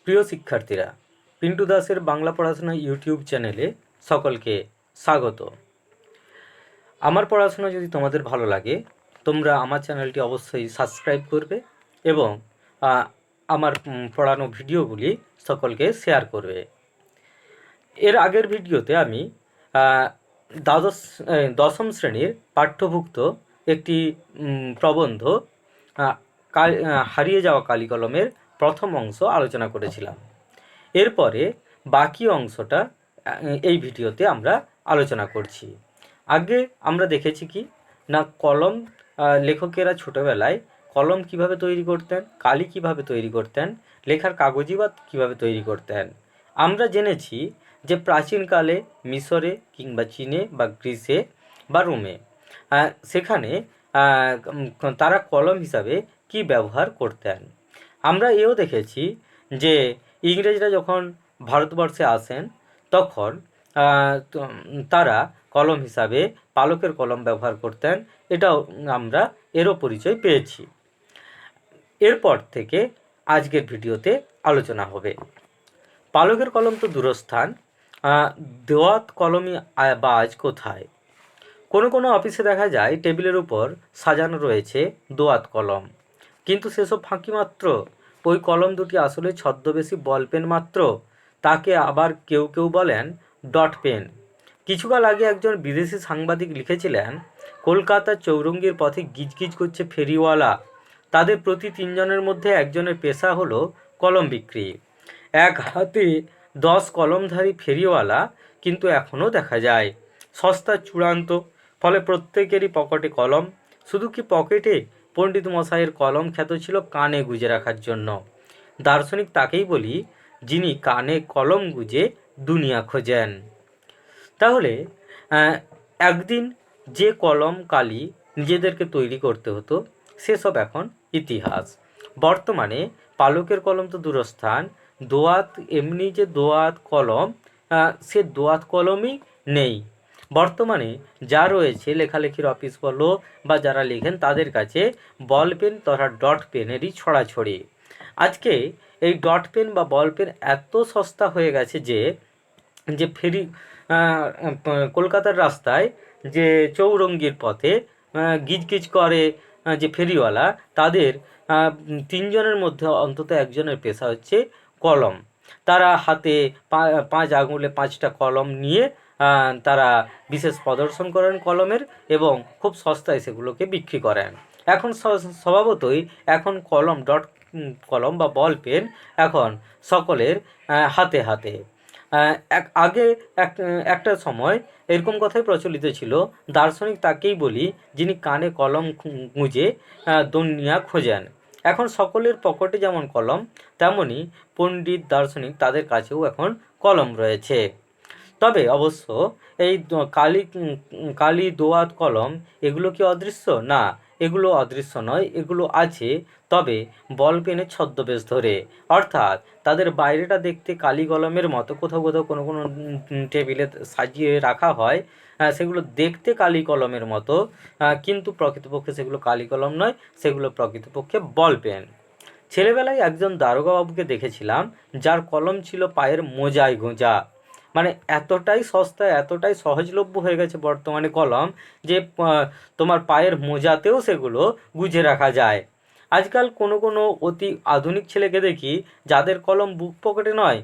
প্রিয় শিক্ষার্থীরা, পিন্টু দাসের বাংলা পড়াশোনা ইউটিউব চ্যানেলে সকলকে স্বাগত। আমার পড়াশোনা যদি তোমাদের ভালো লাগে, তোমরা আমার চ্যানেলটি অবশ্যই সাবস্ক্রাইব করবে এবং আমার পড়ানো ভিডিওগুলি সকলকে শেয়ার করবে। এর আগের ভিডিওতে আমি দশম শ্রেণীর পাঠ্যভুক্ত একটি প্রবন্ধ হারিয়ে যাওয়া কালি কলমের প্রথম অংশ আলোচনা করেছিলাম। এরপরে বাকি অংশটা এই ভিডিওতে আমরা আলোচনা করছি। আগে আমরা দেখেছি কি না, কলম লেখকেরা ছোটোবেলায় কলম কিভাবে তৈরি করতেন, কালি কিভাবে তৈরি করতেন, লেখার কাগজি বা কীভাবে তৈরি করতেন। আমরা জেনেছি যে প্রাচীনকালে মিশরে কিংবা চীনে বা গ্রিসে বা রোমে সেখানে তারা কলম হিসাবে কি ব্যবহার করতেন। আমরা এও দেখেছি যে ইংরেজরা যখন ভারতবর্ষে আসেন তখন তারা কলম হিসাবে পালকের কলম ব্যবহার করতেন। এটাও আমরা এরও পরিচয় পেয়েছি। এরপর থেকে আজকের ভিডিওতে আলোচনা হবে। পালকের কলম তো দূরস্থান, দোয়াত কলমই বা আজ কোথায়। কোনো কোনো অফিসে দেখা যায় টেবিলের উপর সাজানো রয়েছে দোয়াত কলম, কিন্তু সেসব ফাঁকি মাত্র। ওই কলম দুটি আসলে ছদ্মবেশী বল পেন মাত্র। তাকে আবার কেউ কেউ বলেন ডট পেন। কিছুকাল আগে একজন বিদেশি সাংবাদিক লিখেছিলেন, কলকাতার চৌরঙ্গীর পথে গিজগিজ করছে ফেরিওয়ালা, তাদের প্রতি 3 জনের মধ্যে একজনের পেশা হলো কলম বিক্রি। এক হাতে 10 কলমধারী ফেরিওয়ালা কিন্তু এখনও দেখা যায়। সস্তা চূড়ান্ত, ফলে প্রত্যেকেরই পকেটে কলম। শুধু কি পকেটে, পণ্ডিত মশাইয়ের কলম খ্যাত ছিল কানে গুজে রাখার জন্য। দার্শনিক তাকেই বলি যিনি কানে কলম গুজে দুনিয়া খোঁজেন। তাহলে একদিন যে কলম কালি নিজেদেরকে তৈরি করতে হতো সেসব এখন ইতিহাস। বর্তমানে পালকের কলম তো দূরস্থান, দোয়াত এমনি যে দোয়াত কলম, সে দোয়াত কলমই নেই। বর্তমানে যা রয়েছে লেখালেখির অফিস বলো বা যারা লেখেন তাদের কাছে বল পেন তথা ডট পেনেরই ছড়াছড়ি। আজকে এই ডট পেন বা বল পেন এত সস্তা হয়ে গেছে যে ফেরি কলকাতার রাস্তায় যে চৌরঙ্গীর পথে গিজগিজ করে যে ফেরিওয়ালা, তাদের 3 জনের মধ্যে অন্তত একজনের পেশা হচ্ছে কলম। তারা হাতে 5 আঙুলে 5টা কলম নিয়ে তারা বিশেষ প্রদর্শন করেন কলমের এবং খুব সস্তায় সেগুলোকে বিক্রি করেন। এখন স্বভাবতই এখন কলম ডট কলম বা বল পেন এখন সকলের হাতে হাতে। আগে একটা সময় এরকম কথাই প্রচলিত ছিল, দার্শনিক তাকেই বলি যিনি কানে কলম গুঁজে দুনিয়া খোঁজেন। এখন সকলের পকেটে যেমন কলম, তেমনি পণ্ডিত দার্শনিক তাদের কাছেও এখন কলম রয়েছে। তবে অবশ্য এই কালি দোয়াত কলম এগুলো কি অদৃশ্য? না, এগুলো অদৃশ্য নয়, এগুলো আছে, তবে বল পেনের ছদ্মবেশ ধরে। অর্থাৎ তাদের বাইরেটা দেখতে কালি কলমের মতো, কোথাও কোথাও কোনো কোনো টেবিলে সাজিয়ে রাখা হয়, সেগুলো দেখতে কালি কলমের মতো, কিন্তু প্রকৃতপক্ষে সেগুলো কালি কলম নয়, সেগুলো প্রকৃতপক্ষে বল পেন। ছেলেবেলায় একজন দারোগাবাবুকে দেখেছিলাম যার কলম ছিল পায়ের মোজায় গোঁজা। মানে এতটাই সস্তা, এতটাই সহজলভ্য হয়ে গেছে বর্তমানে কলম যে তোমার পায়ের মোজাতেও সেগুলো গুজে রাখা যায়। আজকাল কোনো কোনো অতি আধুনিক ছেলেকে দেখি যাদের কলম বুক পকেটে নয়,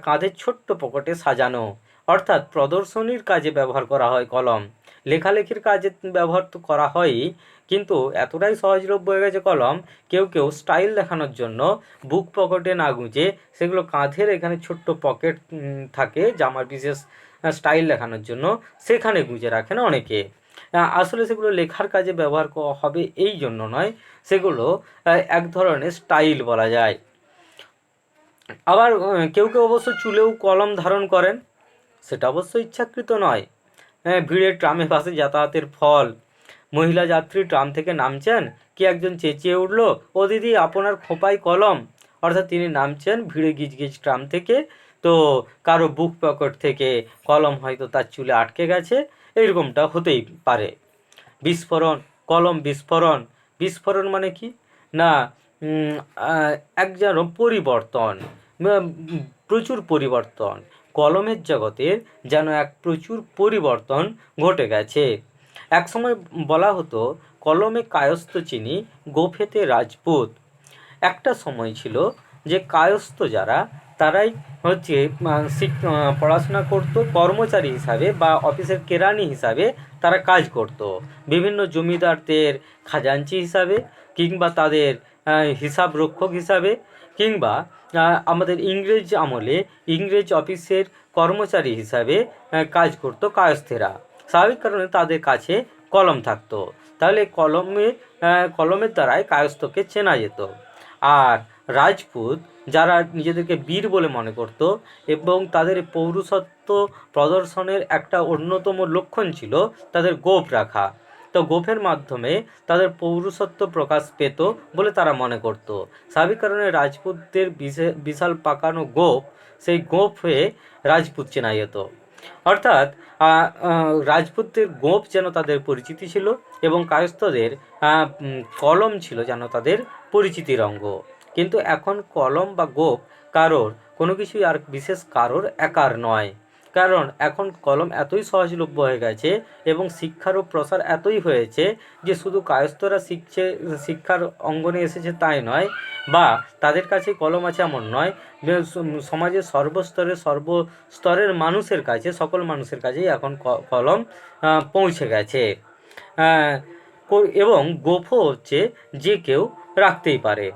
কাঁধের ছোট্ট পকেটে সাজানো। অর্থাৎ প্রদর্শনীর কাজে ব্যবহার করা হয় কলম, লেখালেখির কাজে ব্যবহার তো করা হয়ই, কিন্তু এতটাই সহজলভ্য হয়ে গেছে কলম, কেউ কেউ স্টাইল দেখানোর জন্য বুক পকেটে না গুঁজে সেগুলো কাঁধের এখানে ছোট্ট পকেট থাকে জামার বিশেষ স্টাইল দেখানোর জন্য, সেখানে গুঁজে রাখেন অনেকে। আসলে সেগুলো লেখার কাজে ব্যবহার হবে এই জন্য নয়, সেগুলো এক ধরনের স্টাইল বলা যায়। আবার কেউ কেউ অবশ্য চুলেও কলম ধারণ করেন, সেটা অবশ্য ইচ্ছাকৃত নয়। ভিড়ের ট্রামে বাসে যাতায়াতের ফল। মহিলা যাত্রী ট্রাম থেকে নামছেন, কি একজন চেঁচিয়ে উঠল, ও দিদি আপনার খোঁপায় কলম। অর্থাৎ তিনি নামছেন ভিড়ে গিজগিজ ট্রাম থেকে, তো কারো বুক পকেট থেকে কলম হয়তো তার চুলে আটকে গেছে, এইরকমটা হতেই পারে। বিস্ফোরণ, কলম বিস্ফোরণ। বিস্ফোরণ মানে কি না, এক যেন পরিবর্তন, প্রচুর পরিবর্তন, কলমের জগতের যেন এক প্রচুর পরিবর্তন ঘটে গেছে। একসময় বলা হতো কলমে কায়স্থ চিনি, গোফেতে রাজপুত। একটা সময় ছিল যে কায়স্থ যারা তারাই হচ্ছে পড়াশোনা করতো কর্মচারী হিসাবে বা অফিসের কেরানি হিসাবে তারা কাজ করত, বিভিন্ন জমিদারদের খাজাঞ্চি হিসাবে, কিংবা তাদের হিসাব রক্ষক হিসাবে, কিংবা আমাদের ইংরেজ আমলে ইংরেজ অফিসের কর্মচারী হিসাবে কাজ করতো কায়স্থেরা। স্বাভাবিক কারণে তাদের কাছে কলম থাকতো, তাহলে কলমের দ্বারাই কায়স্থকে চেনা যেত। আর রাজপুত যারা নিজেদেরকে বীর বলে মনে করত এবং তাদের পৌরুষত্ব প্রদর্শনের একটা অন্যতম লক্ষণ ছিল তাদের গোঁফ রাখা, তো গোঁফের মাধ্যমে তাদের পৌরুষত্ব প্রকাশ পেত বলে তারা মনে করত। স্বাভাবিক কারণে রাজপুতদের বিশাল পাকানো গোঁফ, সেই গোঁফ হয়ে রাজপুত চেনা যেত। অর্থাৎ রাজপুতদের গোঁফ যেন তাদের পরিচিতি ছিল এবং কায়স্থদের কলম ছিল যেন তাদের পরিচিতির অঙ্গ। কিন্তু এখন কলম বা গোঁফ কারোর কোনো কিছুই আর বিশেষ কারোর একার নয়, কারণ এখন কলম এতই সহজলভ্য হয়ে গেছে এবং শিক্ষারও প্রসার এতই হয়েছে যে শুধু কায়স্থরা শিক্ষার অঙ্গনে এসেছে তাই নয়, বা তাদের কাছে কলম আছে এমন নয়, সমাজের সর্বস্তরের মানুষের কাছে, সকল মানুষের কাছেই এখন কলম পৌঁছে গেছে। এবং গোঁফও হচ্ছে যে কেউ রাখতেই পারে।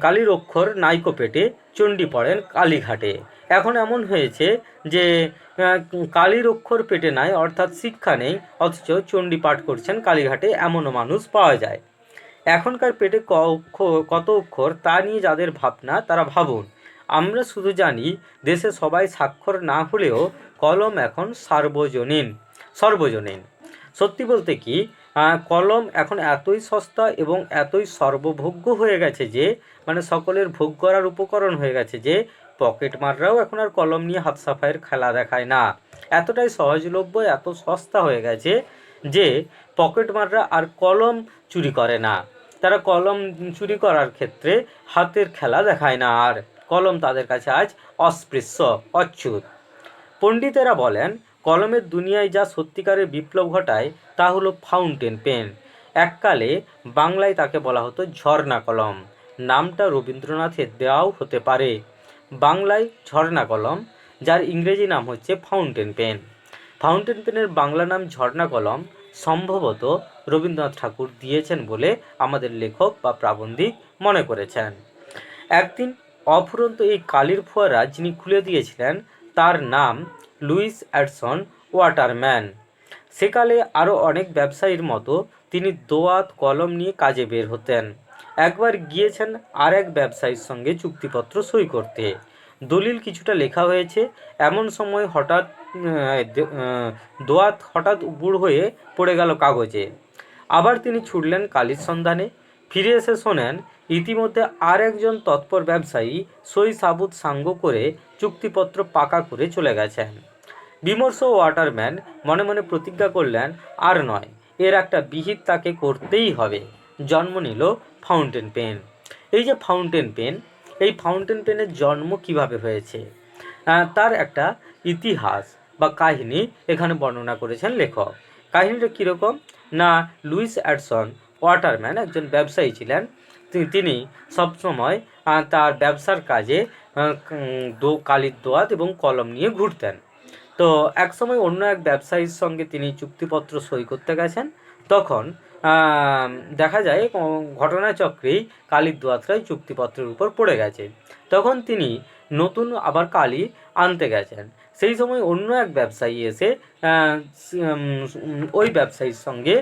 কালীর অক্ষর নাইকো পেটে, চণ্ডী পড়েন কালীঘাটে। এখন এমন হয়েছে যে কালীর অক্ষর পেটে নাই, অর্থাৎ শিক্ষা নেই, অথচ চণ্ডী পাঠ করছেন কালীঘাটে, এমনও মানুষ পাওয়া যায়। এখনকার পেটে কত অক্ষর তা নিয়ে যাদের ভাবনা তারা ভাবুন। আমরা শুধু জানি দেশে সবাই স্বাক্ষর না হলেও কলম এখন সর্বজনীন। সত্যি বলতে কি, কলম এখন এতই সস্তা এবং এতই সর্বভোগ্য হয়ে গেছে যে, মানে সকলের ভোগ করার উপকরণ হয়ে গেছে যে পকেট মাররাও এখন আর কলম নিয়ে হাত সাফাইয়ের খেলা দেখায় না। এতটাই সহজলভ্য, এত সস্তা হয়ে গেছে যে পকেট মাররা আর কলম চুরি করে না। তারা কলম চুরি করার ক্ষেত্রে হাতের খেলা দেখায় না, আর কলম তাদের কাছে আজ অস্পৃশ্য, অচ্যুত। পণ্ডিতেরা বলেন কলমের দুনিয়ায় যা সত্যিকারের বিপ্লব ঘটায় তা হলো ফাউন্টেন পেন। এককালে বাংলায় তাকে বলা হতো ঝর্ণা কলম। নামটা রবীন্দ্রনাথের দেওয়াও হতে পারে। বাংলায় ঝর্ণা কলম, যার ইংরেজি নাম হচ্ছে ফাউন্টেন পেন। ফাউন্টেন পেনের বাংলা নাম ঝর্ণা কলম সম্ভবত রবীন্দ্রনাথ ঠাকুর দিয়েছেন বলে আমাদের লেখক বা প্রাবন্ধিক মনে করেছেন। একদিন অফুরন্ত এই কালির ফোয়ারা যিনি খুলে দিয়েছিলেন তার নাম লুইস অ্যাডসন ওয়াটারম্যান। সেকালে আরও অনেক ব্যবসায়ীর মতো তিনি দোয়াত কলম নিয়ে কাজে বের হতেন। একবার গিয়েছেন আর এক ব্যবসায়ীর সঙ্গে চুক্তিপত্র সই করতে। দলিল কিছুটা লেখা হয়েছে, এমন সময় দোয়াত হঠাৎ উপুড় হয়ে পড়ে গেল কাগজে। আবার তিনি ছুটলেন কালির সন্ধানে। ফিরে এসে শোনেন ইতিমধ্যে আর একজন তৎপর ব্যবসায়ী সই সাবুত সাঙ্গ করে চুক্তিপত্র পাকা করে চলে গেছেন। বিমর্ষ ওয়াটারম্যান মনে মনে প্রতিজ্ঞা করলেন, আর নয়, এর একটা বিহিত তাকে করতেই হবে। জন্ম নিল ফাউন্টেন পেন। এই যে ফাউন্টেন পেন, এই ফাউন্টেন পেনের জন্ম কিভাবে হয়েছে তার একটা ইতিহাস বা কাহিনী এখানে বর্ণনা করেছেন লেখক। কাহিনীটা কীরকম না, লুইস অ্যাডসন ওয়াটারম্যান একজন ব্যবসায়ী ছিলেন। তিনি সবসময় তার ব্যবসার কাজে কালির দোয়াত এবং কলম নিয়ে ঘুরতেন। তো একসময় অন্য এক ব্যবসায়ীর সঙ্গে তিনি চুক্তিপত্র সই করতে গেছেন। তখন দেখা যায় ঘটনাচক্রেই কালির দোয়াতটাই চুক্তিপত্রের উপর পড়ে গেছে। তখন তিনি নতুন আবার কালি আনতে গেছেন। সেই সময় অন্য এক ব্যবসায়ী এসে ওই ব্যবসায়ীর সঙ্গে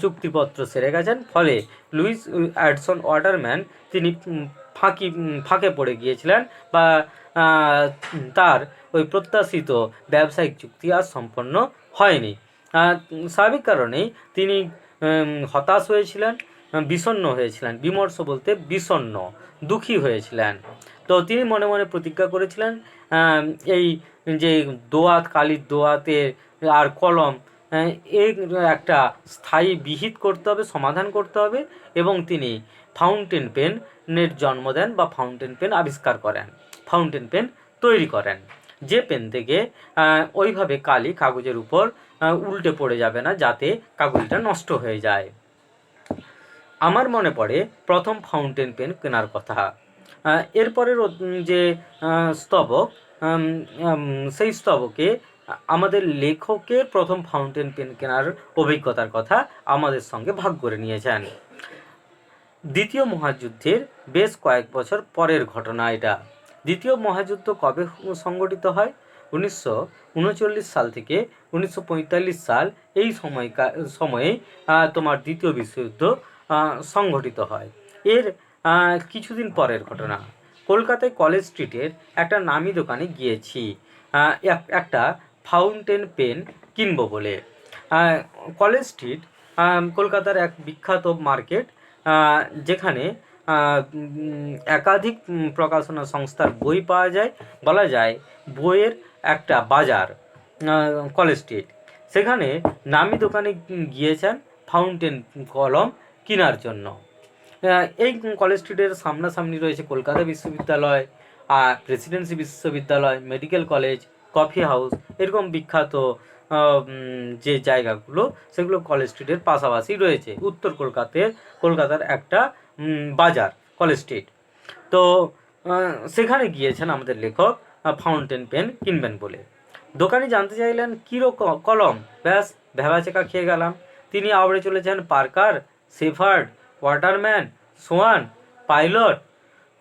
চুক্তিপত্র সেরে গেছেন। ফলে লুইস অ্যাডসন ওয়াটারম্যান তিনি ফাঁকে পড়ে গিয়েছিলেন, বা তার ওই প্রত্যাশিত ব্যবসায়িক চুক্তি আর সম্পন্ন হয়নি। স্বাভাবিক কারণেই তিনি হতাশ হয়েছিলেন, বিষণ্ণ হয়েছিলেন। বিমর্ষ বলতে বিষণ্ণ, দুঃখী হয়েছিলেন। তো তিনি মনে মনে প্রতিজ্ঞা করেছিলেন এই যে কালির দোয়াতে আর কলম এর একটা স্থায়ী বিহিত করতে হবে, সমাধান করতে হবে, এবং তিনি ফাউন্টেন পেনের জন্ম দেন বা ফাউন্টেন পেন আবিষ্কার করেন, ফাউন্টেন পেন তৈরি করেন, যে পেন থেকে ওইভাবে কালি কাগজের উপর উল্টে পড়ে যাবে না, যাতে কাগজটা নষ্ট হয়ে যায়। আমার মনে পড়ে প্রথম ফাউন্টেন পেন কেনার কথা। এরপরের যে স্তবক, সেই স্তবকে আমাদের লেখকের প্রথম ফাউন্টেন পেন কেনার অভিজ্ঞতার কথা আমাদের সঙ্গে ভাগ করে নিয়েছেন। দ্বিতীয় মহাযুদ্ধের বেশ কয়েক বছর পরের ঘটনা এটা। দ্বিতীয় মহাযুদ্ধ কবে সংগঠিত হয়? 1939 সাল থেকে 1945 সাল, এই সময়ে তোমার দ্বিতীয় বিশ্বযুদ্ধ সংগঠিত হয়। এর কিছুদিন পরের ঘটনা। কলকাতায় কলেজ স্ট্রিটের একটা নামি দোকানে গিয়েছি একটা ফাউন্টেন পেন কিনবো বলে। কলেজ স্ট্রিট কলকাতার এক বিখ্যাত মার্কেট, যেখানে একাধিক প্রকাশনা সংস্থার বই পাওয়া যায়, বলা যায় বইয়ের একটা বাজার কলেজ স্ট্রিট। সেখানে নামি দোকানে গিয়েছেন ফাউন্টেন কলম কেনার জন্য। এই কলেজ স্ট্রিটের সামনাসামনি রয়েছে কলকাতা বিশ্ববিদ্যালয়, প্রেসিডেন্সি বিশ্ববিদ্যালয়, মেডিকেল কলেজ, কফি হাউস, এরকম বিখ্যাত যে জায়গাগুলো, সেগুলো কলেজ স্ট্রিটের পাশাপাশি রয়েছে। উত্তর কলকাতার একটা বাজার কলেজ স্ট্রিট। তো সেখানে গিয়েছেন আমাদের লেখক ফাউন্টেন পেন কিনবেন বলে। দোকানি জানতে চাইলেন কীরকম কলম। ব্যাস, ভ্যাবাচেকা খেয়ে গেলাম। তিনি আওড়ে চলেছেন Parker, Shepherd, Waterman, Swan, Pilot,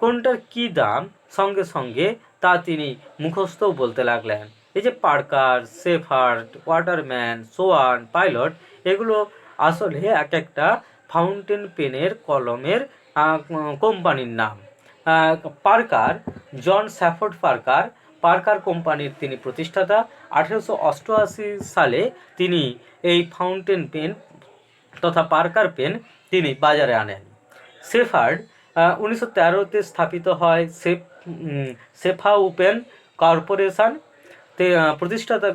কোনটার কী দাম সঙ্গে সঙ্গে তা তিনি মুখস্থও বলতে লাগলেন। এই যে Parker, Shepherd, Waterman, Swan, Pilot, এগুলো আসলে এক একটা ফাউন্টেন পেনের কলমের কোম্পানির নাম। পার্কার, জন স্যাফোর্ড পার্কার কোম্পানির তিনি প্রতিষ্ঠাতা। 1888 সালে তিনি এই ফাউন্টেন পেন তথা পার্কার পেন তিনি বাজারে আনেন। শেফার্ড 1913-তে স্থাপিত হয় শেফাউপেন কর্পোরেশন। প্রতিষ্ঠাতা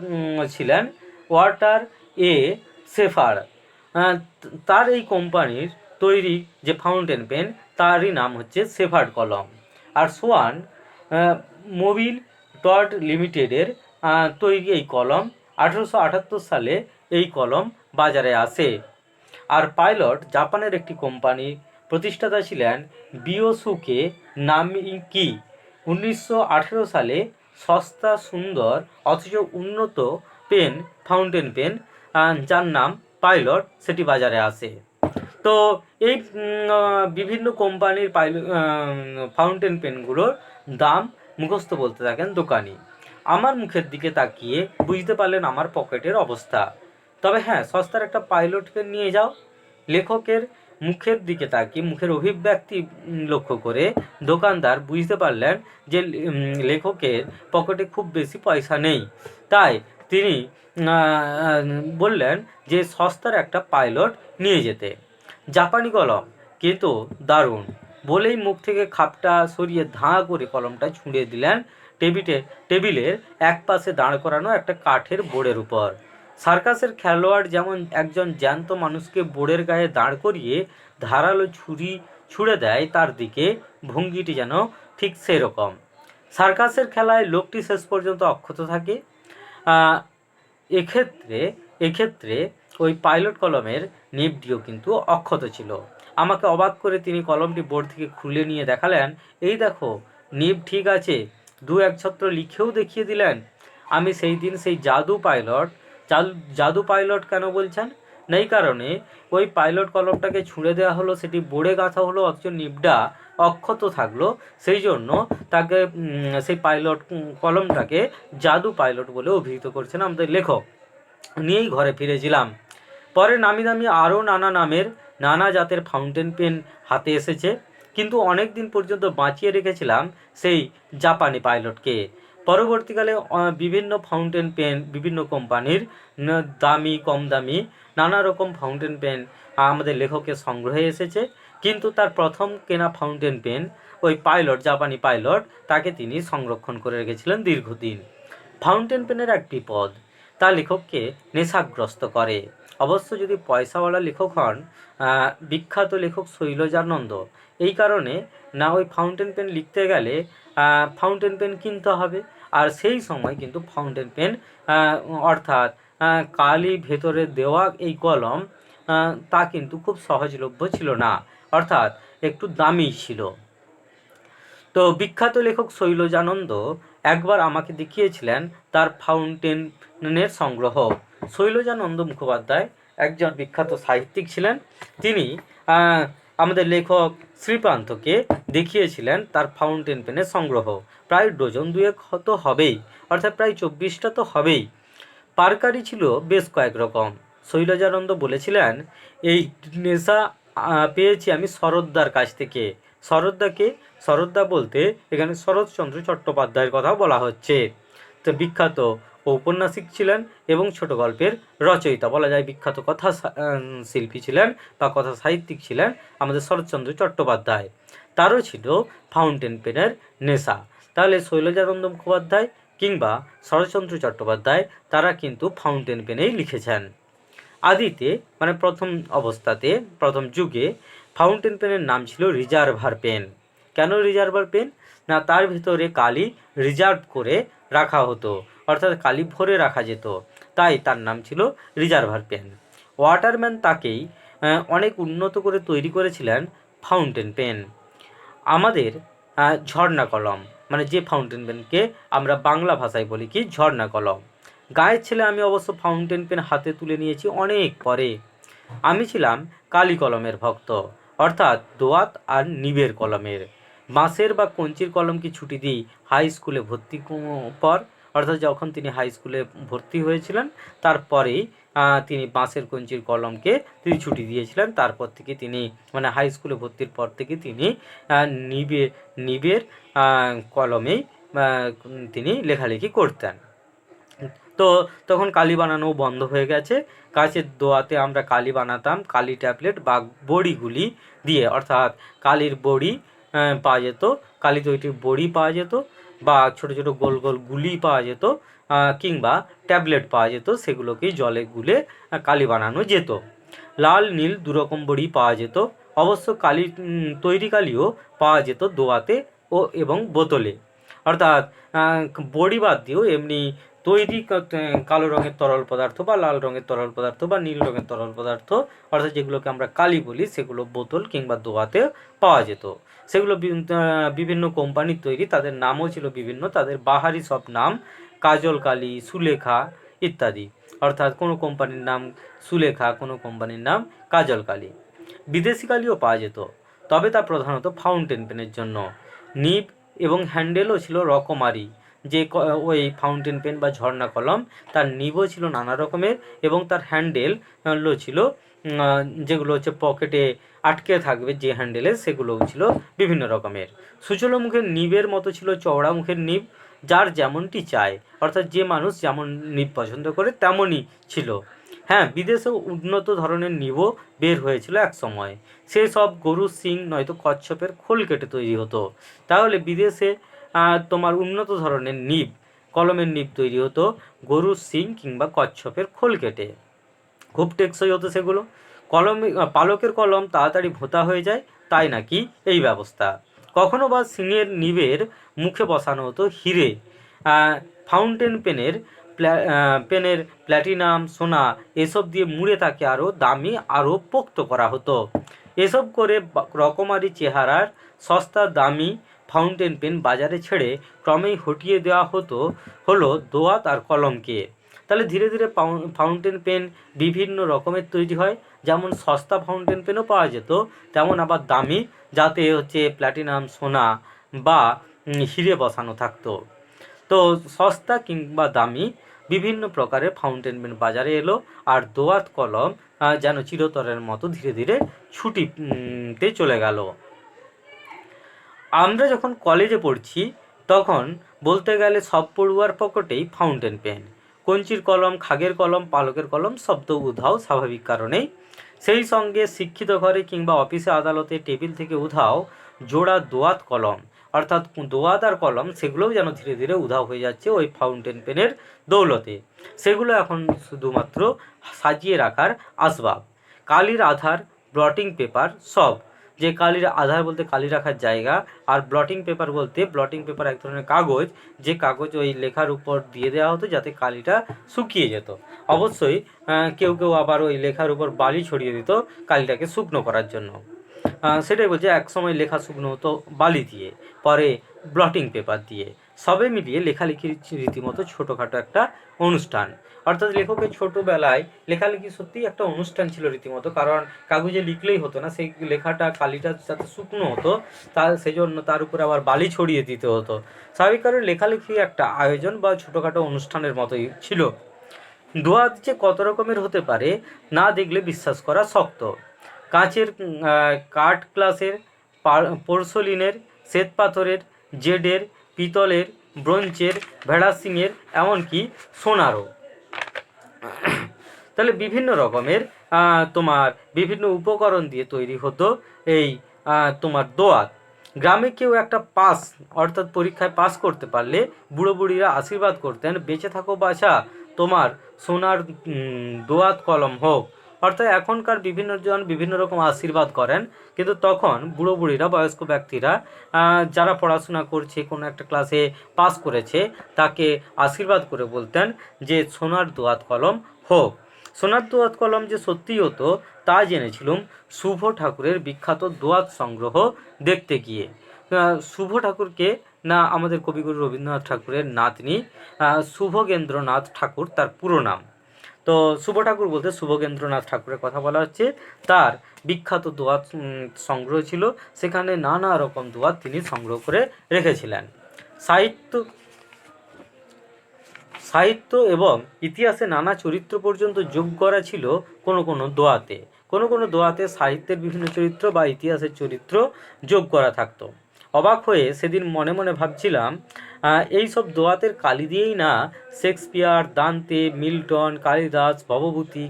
ছিলেন ওয়াল্টার এ শেফার্ড। তার এই কোম্পানির তৈরি যে ফাউন্টেন পেন, তারই নাম হচ্ছে শেফার্ড কলম। আর সোয়ান মোবিল ডট লিমিটেডের তৈরি এই কলম। 1878 সালে এই কলম বাজারে আসে। আর পাইলট জাপানের একটি কোম্পানি, প্রতিষ্ঠাতা ছিলেন বিয়োসুকে নামিকি। 1918 সালে সস্তা, সুন্দর অথচ উন্নত পেন, ফাউন্টেন পেন, যার নাম পাইলট, সেটি বাজারে আসে। তো এই বিভিন্ন কোম্পানির ফাউন্টেন পেনগুলোর দাম মুখস্থ বলতে থাকেন দোকানি। আমার মুখের দিকে তাকিয়ে বুঝতে পারলেন আমার পকেটের অবস্থা। তবে হ্যাঁ, সস্তার একটা পাইলট পেন নিয়ে যাও। লেখকের মুখের দিকে তাকিয়ে, মুখের অভিব্যক্তি লক্ষ্য করে দোকানদার বুঝতে পারলেন যে লেখকের পকেটে খুব বেশি পয়সা নেই। তাই তিনি বললেন যে সস্তার একটা পাইলট নিয়ে যেতে। জাপানি কলম, কিন্তু দারুণ বলেই মুখ থেকে খাপটা সরিয়ে ধাঁ করে কলমটা ছুঁড়ে দিলেন টেবিলের এক পাশে দাঁড় করানো একটা কাঠের বোর্ডের উপর। সার্কাসের খেলোয়াড় যেমন একজন জ্যান্ত মানুষকে বোর্ডের গায়ে দাঁড় করিয়ে ধারালো ছুরি ছুঁড়ে দেয়, তার দিকে ভঙ্গিটি যেন ঠিক সেরকম। সার্কাসের খেলায় লোকটি শেষ পর্যন্ত অক্ষত থাকে। এক্ষেত্রে ওই পাইলট কলমের নিবটিও কিন্তু অক্ষত ছিল। আমাকে অবাক করে তিনি কলমটি বোর্ড থেকে খুলে নিয়ে দেখালেন, এই দেখো, নিব ঠিক আছে। 2-1 ছত্র লিখেও দেখিয়ে দিলেন। আমি সেই দিন সেই জাদু পাইলট কেন বলছেন? এই কারণে ওই পাইলট কলমটাকে ছুঁড়ে দেওয়া হলো, সেটি বোর্ডে গাঁথা হলো, অথচ নিবটা অক্ষত থাকলো। সেই জন্য তাকে সেই পাইলট কলমটাকে জাদু পাইলট বলে অভিহিত করছেন আমাদের লেখক। নিয়েই ঘরে ফিরেছিলাম। পরে নামি দামি আরও নানা নামের নানা জাতের ফাউন্টেন পেন হাতে এসেছে, কিন্তু অনেক দিন পর্যন্ত বাঁচিয়ে রেখেছিলাম সেই জাপানি পাইলটকে। পরবর্তীকালে বিভিন্ন ফাউন্টেন পেন, বিভিন্ন কোম্পানির দামি, কম দামি নানা রকম ফাউন্টেন পেন আমাদের লেখকের সংগ্রহে এসেছে, কিন্তু তার প্রথম কেনা ফাউন্টেন পেন, ওই জাপানি পাইলট, তাকে তিনি সংরক্ষণ করে রেখেছিলেন দীর্ঘদিন। ফাউন্টেন পেনের এক বিপদ, তা লেখককে নেশাগ্রস্ত করে। অবশ্য যদি পয়সাওয়ালা লেখক হন, বিখ্যাত লেখক শৈলজানন্দ, এই কারণে না ওই ফাউন্টেন পেন লিখতে গেলে ফাউন্টেন পেন কিনতে হবে। আর সেই সময় কিন্তু ফাউন্টেন পেন অর্থাৎ কালি ভেতরে দেওয়া এই কলম তা কিন্তু খুব সহজলভ্য ছিল না, অর্থাৎ একটু দামি ছিল। তো বিখ্যাত লেখক শৈলজানন্দ একবার আমাকে দেখিয়েছিলেন তার ফাউন্টেনের সংগ্রহ। শৈলজানন্দ মুখোপাধ্যায় একজন বিখ্যাত সাহিত্যিক ছিলেন। তিনি আমাদের লেখক শ্রীপ্রান্তকে দেখিয়েছিলেন তার ফাউন্টেন পেনের সংগ্রহ। প্রায় ডজন দুয়েক তো হবেই, অর্থাৎ প্রায় 24টা তো হবেই। পারকারি ছিল বেশ কয়েক রকম। শৈলজানন্দ বলেছিলেন, এই নেশা পেয়েছি আমি শরৎদার কাছ থেকে। শরৎদাকে, শরৎদা বলতে এখানে শরৎচন্দ্র চট্টোপাধ্যায়ের কথা বলা হচ্ছে। তো বিখ্যাত ঔপন্যাসিক ছিলেন এবং ছোট গল্পের রচয়িতা, বলা যায় বিখ্যাত কথা শিল্পী ছিলেন বা কথা সাহিত্যিক ছিলেন আমাদের শরৎচন্দ্র চট্টোপাধ্যায়। তারও ছিল ফাউন্টেন পেনের নেশা। তাহলে শৈলজানন্দ মুখোপাধ্যায় কিংবা শরৎচন্দ্র চট্টোপাধ্যায় তারা কিন্তু ফাউন্টেন পেনেই লিখেছেন। আদিতে মানে প্রথম অবস্থাতে, প্রথম যুগে ফাউন্টেন পেনের নাম ছিল রিজার্ভার পেন। কেন রিজার্ভার পেন? না, তার ভিতরে কালি রিজার্ভ করে রাখা হতো, অর্থাৎ কালি ভরে রাখা যেত, তাই তার নাম ছিল রিজার্ভার পেন। ওয়াটারম্যান তাকেই অনেক উন্নত করে তৈরি করেছিলেন ফাউন্টেন পেন। আমাদের ঝর্ণা কলম, মানে যে ফাউন্টেন পেনকে আমরা বাংলা ভাষায় বলি কি ঝর্ণা কলম। গায়ের ছেলে আমি অবশ্য ফাউন্টেন পেন হাতে তুলে নিয়েছি অনেক পরে। আমি ছিলাম কালি কলমের ভক্ত, অর্থাৎ দোয়াত আর নিবের কলমের। বাঁশের বা কঞ্চির কলমকে ছুটি দিই হাই স্কুলে ভর্তি পর, অর্থাৎ যখন তিনি হাই স্কুলে ভর্তি হয়েছিলেন তারপরেই তিনি বাঁশের কঞ্চির কলমকে তিনি ছুটি দিয়েছিলেন। তারপর থেকে তিনি মানে হাই স্কুলে ভর্তির পর থেকে তিনি নিবের কলমেই তিনি লেখালেখি করতেন। তো তখন কালি বানানো বন্ধ হয়ে গেছে। গাছের দোয়াতে আমরা কালি বানাতাম কালি ট্যাবলেট বা বড়িগুলি দিয়ে, অর্থাৎ কালির বড়ি পাওয়া যেত, কালি তৈরির বড়ি পাওয়া যেত, বা ছোটো ছোটো গোল গোল গুলি পাওয়া যেত, কিংবা ট্যাবলেট পাওয়া যেত, সেগুলোকেই জলে গুলে কালি বানানো যেত। লাল নীল দুরকম বড়ি পাওয়া যেত। অবশ্য কালি তৈরি কালিও পাওয়া যেত দোয়াতে এবং বোতলে, অর্থাৎ বড়ি বাদ দিয়েও এমনি তৈরি কালো রঙের তরল পদার্থ বা লাল রঙের তরল পদার্থ বা নীল রঙের তরল পদার্থ, অর্থাৎ যেগুলোকে আমরা কালি বলি, সেগুলো বোতল কিংবা দোয়াতে পাওয়া যেত। সেগুলো বিভিন্ন কোম্পানির তৈরি, তাদের নামও ছিল বিভিন্ন, তাদের বাহারি সব নাম কাজল কালি, সুলেখা ইত্যাদি, অর্থাৎ কোনো কোম্পানির নাম সুলেখা, কোনো কোম্পানির নাম কাজল কালি। বিদেশি কালিও পাওয়া যেত, তবে তা প্রধানত ফাউন্টেন পেনের জন্য। নিব এবং হ্যান্ডেলও ছিল রকমারি। যে ওই ফাউন্টেন পেন বা ঝর্ণা কলম, তার নিবও ছিল নানা রকমের এবং তার হ্যান্ডেলও ছিল যেগুলো হচ্ছে পকেটে আটকে থাকবে যে হ্যান্ডেলে, সেগুলোও ছিল বিভিন্ন রকমের। সুচলো মুখের নিবের মতো ছিল চওড়া মুখের নিব, যার যেমনটি চায়, অর্থাৎ যে মানুষ যেমন নিব পছন্দ করে তেমনই ছিল। হ্যাঁ, বিদেশেও উন্নত ধরনের নিবও বের হয়েছিল এক সময়। সে সব গরুর শিং নয়তো কচ্ছপের খোল কেটে তৈরি হতো। তাহলে বিদেশে তোমার উন্নত ধরনের নিব, কলমের নিব তৈরি হতো গরুর শিং কিংবা কচ্ছপের খোল কেটে। খুব টেকসই হতো সেগুলো। পালকের কলম তাড়াতাড়ি ভোঁতা হয়ে যায়, তাই নাকি এই ব্যবস্থা। কখনো বা শিঙের নিবের মুখে বসানো হতো হিরে। ফাউন্টেন পেনের প্ল্যাটিনাম, সোনা এসব দিয়ে মুড়ে তাকে আরও দামি, আরও পোক্ত করা হতো। এসব করে রকমারি চেহারার সস্তা দামি ফাউন্টেন পেন বাজারে ছেড়ে ক্রমেই হটিয়ে দেওয়া হলো দোয়াত আর কলমকে। তাহলে ধীরে ধীরে ফাউন্টেন পেন বিভিন্ন রকমের তৈরি হয়, যেমন সস্তা ফাউন্টেন পেনও পাওয়া যেত, তেমন আবার দামি, যাতে হচ্ছে প্ল্যাটিনাম, সোনা বা হিরে বসানো থাকতো। তো সস্তা কিংবা দামি বিভিন্ন প্রকারের ফাউন্টেন পেন বাজারে এলো, আর দোয়াত কলম যেন চিরতরের মতো ধীরে ধীরে ছুটিতে চলে গেল। আমরা যখন কলেজে পড়ছি তখন বলতে গেলে সব পড়ুয়ার পকেটেই ফাউন্টেন পেন। কঞ্চির কলম, খাগের কলম, পালকের কলম সব তো উধাও, স্বাভাবিক কারণেই। সেই সঙ্গে শিক্ষিত ঘরে কিংবা অফিসে আদালতে টেবিল থেকে উধাও জোড়া দোয়াত কলম, অর্থাৎ দোয়াত আর কলম সেগুলোও যেন ধীরে ধীরে উধাও হয়ে যাচ্ছে ওই ফাউন্টেন পেনের দৌলতে। সেগুলো এখন শুধুমাত্র সাজিয়ে রাখার আসবাব। কালির আধার, ব্লটিং পেপার সব, যে কালির আধার বলতে কালি রাখার জায়গা, আর ব্লটিং পেপার বলতে ব্লটিং পেপার এক ধরনের কাগজ, যে কাগজ ওই লেখার উপর দিয়ে দেওয়া হতো যাতে কালিটা শুকিয়ে যেত। অবশ্যই কেউ কেউ আবার ওই লেখার উপর বালি ছড়িয়ে দিত কালিটাকে শুকনো করার জন্য। সেটাই বলছে, এক সময় লেখা শুকনো হতো বালি দিয়ে, পরে ব্লটিং পেপার দিয়ে। সবে মিলিয়ে লেখালেখির রীতিমতো ছোটোখাটো একটা অনুষ্ঠান। অর্থাৎ লেখকের ছোটোবেলায় লেখালেখি সত্যিই একটা অনুষ্ঠান ছিল রীতিমতো, কারণ কাগজে লিখলেই হতো না, সেই লেখাটা কালিটা যাতে শুকনো হতো সেই জন্য তার উপরে আবার বালি ছড়িয়ে দিতে হতো। স্বাভাবিক কারণে লেখালেখি একটা আয়োজন বা ছোটোখাটো অনুষ্ঠানের মতোই ছিল। দোয়াত যে কত রকমের হতে পারে না দেখলে বিশ্বাস করা শক্ত। কাঁচের, কাঠ গ্লাসের, পোর্সোলিনের, শ্বেতপাথরের, জেডের, পিতলের, ব্রোঞ্জের, ভেড়া সিংয়ের, এমনকি সোনারও। তাহলে বিভিন্ন রকমের তোমার বিভিন্ন উপকরণ দিয়ে তৈরি হতো এই তোমার দোয়াত। গ্রামে কেউ একটা পাস অর্থাৎ পরীক্ষায় পাস করতে পারলে বুড়ো বুড়িরা আশীর্বাদ করতেন, বেঁচে থাকো বাছা, তোমার সোনার দোয়াত কলম হোক। অর্থাৎ এখনকার বিভিন্ন জন বিভিন্ন রকম আশীর্বাদ করেন, কিন্তু তখন বুড়ো বুড়িরা, বয়স্ক ব্যক্তিরা যারা পড়াশোনা করছে, কোনো একটা ক্লাসে পাস করেছে, তাকে আশীর্বাদ করে বলতেন যে সোনার দোয়াত কলম হোক। সোনার দোয়াত কলম যে সত্যিই হতো তা জেনেছিলুম শুভ ঠাকুরের বিখ্যাত দোয়াত সংগ্রহ দেখতে গিয়ে। শুভ ঠাকুরকে না আমাদের কবিগুরু রবীন্দ্রনাথ ঠাকুরের নাতনি শুভগেন্দ্রনাথ ঠাকুর তার পুরো নাম। তো শুভ ঠাকুর বলতে শুভগেন্দ্রনাথ ঠাকুরের কথা বলা হচ্ছে। তার বিখ্যাত দোয়াত সংগ্রহ ছিল, সেখানে নানা রকম দোয়াত তিনি সংগ্রহ করে রেখেছিলেন। সাহিত্য এবং ইতিহাসে নানা চরিত্র পর্যন্ত যোগ করা ছিল কোনো কোনো দোয়াতে। কোনো কোনো দোয়াতে সাহিত্যের বিভিন্ন চরিত্র বা ইতিহাসের চরিত্র যোগ করা থাকতো। অবাক হয়ে সেদিন মনে মনে ভাবছিলাম, এই সব দোয়াতের কালি দিয়েই না শেক্সপিয়ার, দান্তে, মিল্টন, কালিদাস, ভবভূতি,